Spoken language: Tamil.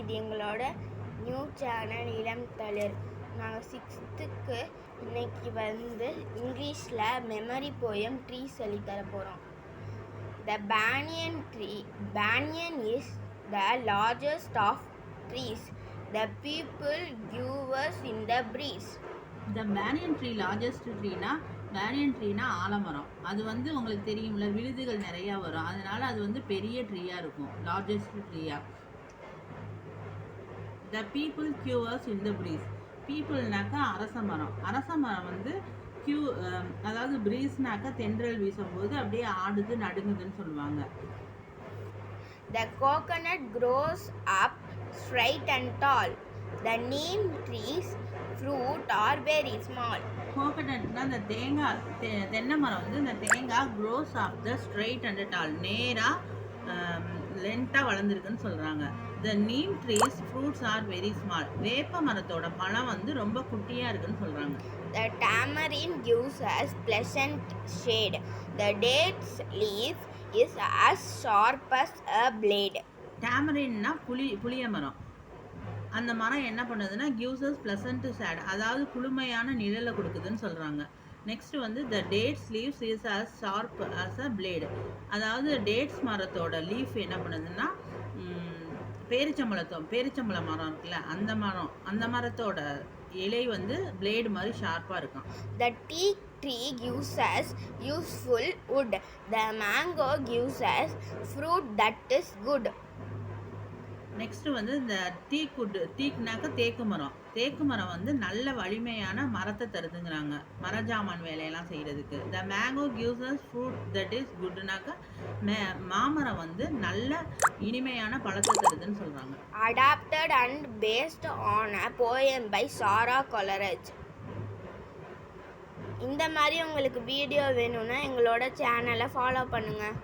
இது எங்களோட நியூ சேனல் இளம் தளிர். நாங்கள் 6th இன்னைக்கு இங்கிலீஷில் மெமரி போயம் ட்ரீ சொல்லித்தர போகிறோம். The banyan is the largest of trees. The people give us in the breeze. The banyan tree largest treeனா பேனியன் ட்ரீனா ஆலமரம். அது உங்களுக்கு தெரியும்ல, விழுதுகள் நிறையா வரும். அதனால அது பெரிய ட்ரீயாக இருக்கும், லார்ஜஸ்ட் ட்ரீயாக. The peepul quivers in the breeze. பீப்புள்னாக்கா அரச மரம். அரச மரம் அதாவது ப்ரீஸ்னாக்கா தென்றல் வீசும்போது அப்படியே ஆடுது நடுங்குதுன்னு சொல்லுவாங்க. The coconut grows up straight and tall. The neem trees fruit are very small. கோகனட்னா அந்த தேங்காய் தென்னை மரம் இந்த தேங்காய் grows of the straight and tall, நேராக லென்த்தாக வளர்ந்துருக்குன்னு சொல்கிறாங்க. The neem trees fruits are very small. வேப்ப மரத்தோட பழம் ரொம்ப குட்டியாக இருக்குன்னு சொல்கிறாங்க. The tamarind gives us pleasant shade. The date's leaf is as sharp as a blade. டேமரின்னா புளிய மரம். அந்த மரம் என்ன பண்ணுதுன்னா gives us pleasant shade, அதாவது குளுமையான நிழலை கொடுக்குதுன்னு சொல்கிறாங்க. Next the dates leaves is as sharp as a blade. அதாவது டேட்ஸ் மரத்தோட லீஃப் என்ன பண்ணுதுன்னா பேரிச்சம்பழ மரம் இருக்குல்ல, அந்த மரத்தோட இலை பிளேடு மாதிரி ஷார்ப்பாக இருக்கும். The teak tree gives us useful wood. The mango gives us fruit that is good. Next இந்த டீக்னாக்க தேக்கு மரம் நல்ல வலிமையான மரத்தை தருதுங்கிறாங்க, மரஜாமான் வேலையெல்லாம் செய்கிறதுக்கு. The mango gives us fruit that is குட்னாக்க மாமரம் நல்ல இனிமையான பழத்தை தருதுன்னு சொல்கிறாங்க. Adapted and based on a poem by Sarah Coleridge. இந்த மாதிரி உங்களுக்கு வீடியோ வேணும்னா எங்களோட சேனலை ஃபாலோ பண்ணுங்கள்.